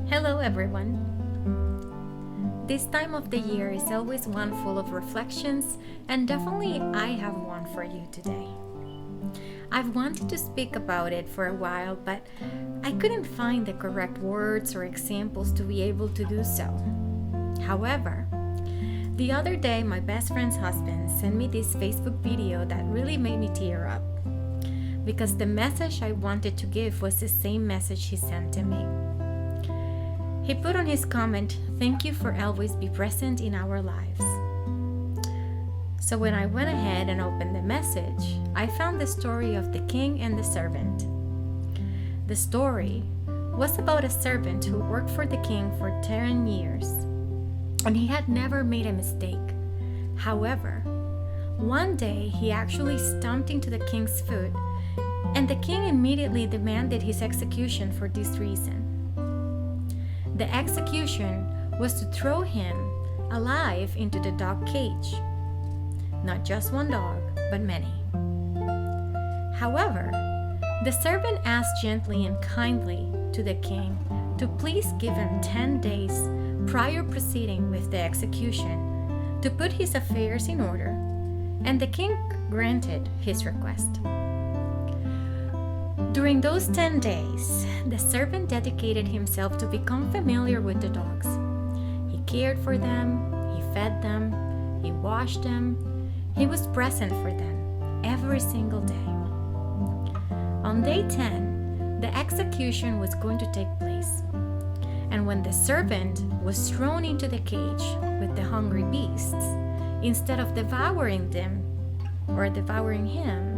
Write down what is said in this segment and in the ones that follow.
Hello everyone. This time of the year is always one full of reflections, and definitely I have one for you today. I've wanted to speak about it for a while, but I couldn't find the correct words or examples to be able to do so. However, the other day my best friend's husband sent me this Facebook video that really made me tear up, because the message I wanted to give was the same message he sent to me. He put on his comment, "Thank you for always be present in our lives." So when I went ahead and opened the message, I found the story of the king and the servant. The story was about a servant who worked for the king for 10 years, and he had never made a mistake. However, one day he actually stomped into the king's foot, and the king immediately demanded his execution for this reason. The execution was to throw him alive into the dog cage. Not just one dog, but many. However, the servant asked gently and kindly to the king to please give him 10 days prior proceeding with the execution to put his affairs in order, and the king granted his request. During those 10 days, the servant dedicated himself to become familiar with the dogs. He cared for them, he fed them, he washed them, he was present for them every single day. On day 10, the execution was going to take place. And when the servant was thrown into the cage with the hungry beasts, instead of devouring them or devouring him,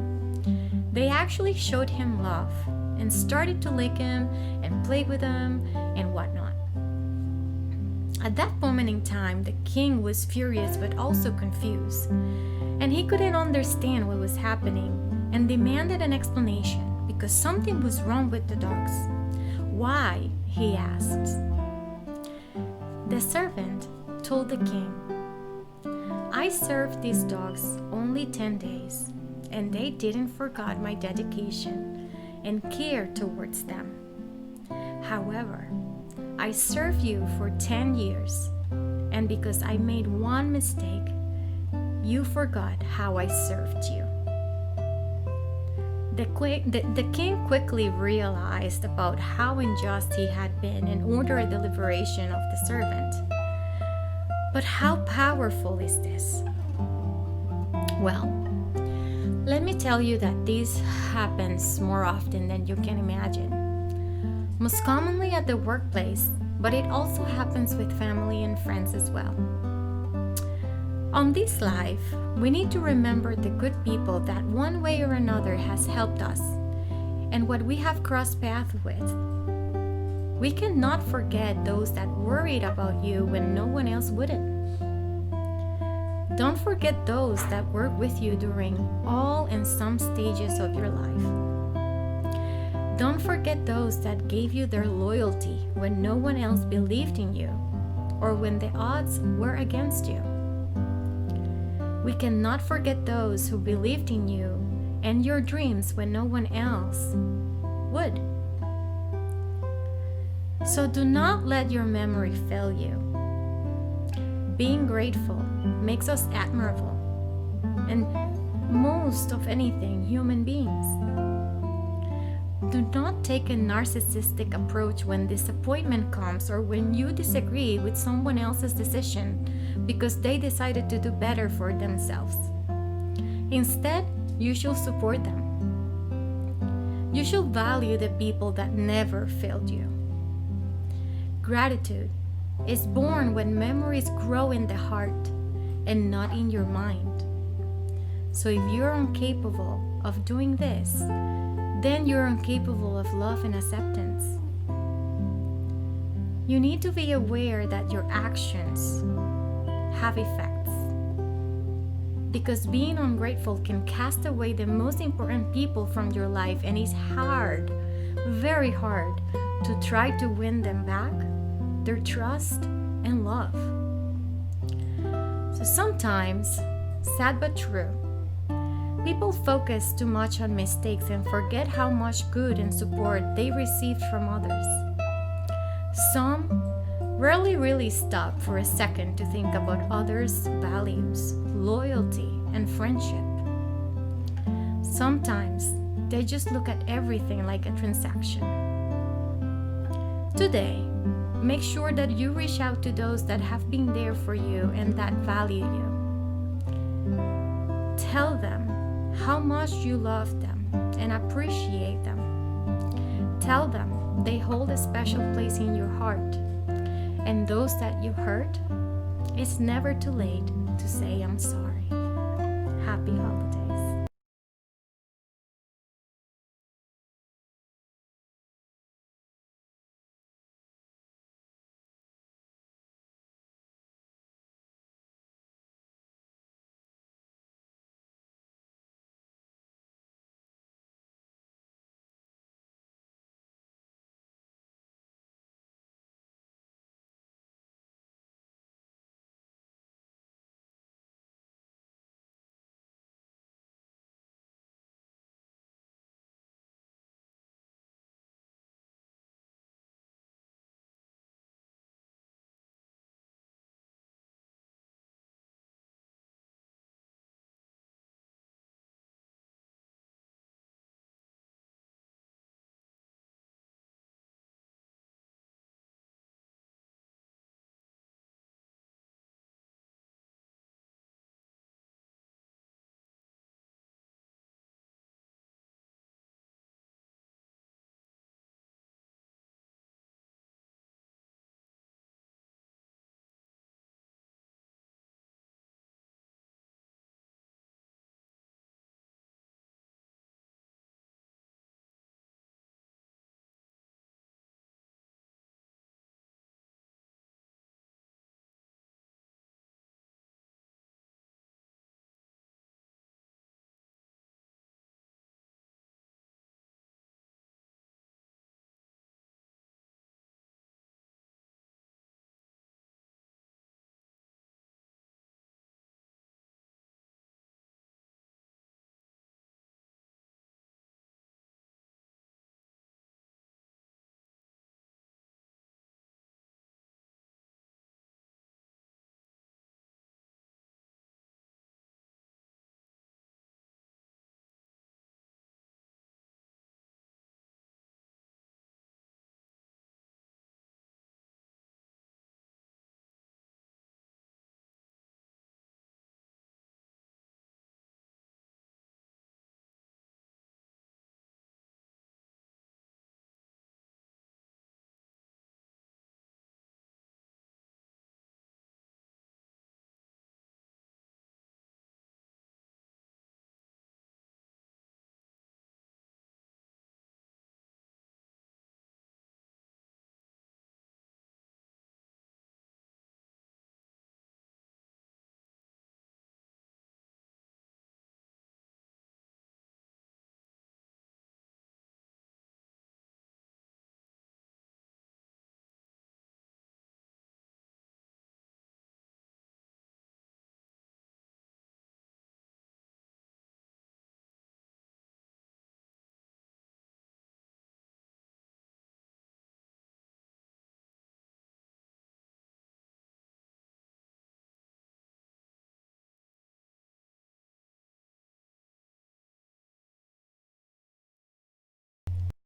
they actually showed him love and started to lick him and play with him and whatnot. At that moment in time, the king was furious but also confused, and he couldn't understand what was happening and demanded an explanation because something was wrong with the dogs. "Why?" he asked. The servant told the king, "I served these dogs only 10 days. And they didn't forget my dedication and care towards them. However, I served you for 10 years, and because I made one mistake, you forgot how I served you." The king quickly realized about how unjust he had been and ordered the liberation of the servant. But how powerful is this? Well, let me tell you that this happens more often than you can imagine. Most commonly at the workplace, but it also happens with family and friends as well. On this life, we need to remember the good people that one way or another has helped us and what we have crossed paths with. We cannot forget those that worried about you when no one else wouldn't. Don't forget those that work with you during all and some stages of your life. Don't forget those that gave you their loyalty when no one else believed in you or when the odds were against you. We cannot forget those who believed in you and your dreams when no one else would. So do not let your memory fail you. Being grateful makes us admirable, and most of anything, human beings. Do not take a narcissistic approach when disappointment comes or when you disagree with someone else's decision because they decided to do better for themselves. Instead, you should support them. You should value the people that never failed you. Gratitude is born when memories grow in the heart and not in your mind. So if you're incapable of doing this, then you're incapable of love and acceptance. You need to be aware that your actions have effects, because being ungrateful can cast away the most important people from your life, and it's hard, very hard, to try to win them back, their trust and love. So sometimes, sad but true, people focus too much on mistakes and forget how much good and support they received from others. Some rarely really stop for a second to think about others' values, loyalty, and friendship. Sometimes they just look at everything like a transaction. Today, make sure that you reach out to those that have been there for you and that value you. Tell them how much you love them and appreciate them. Tell them they hold a special place in your heart. And those that you hurt, it's never too late to say I'm sorry. Happy holidays.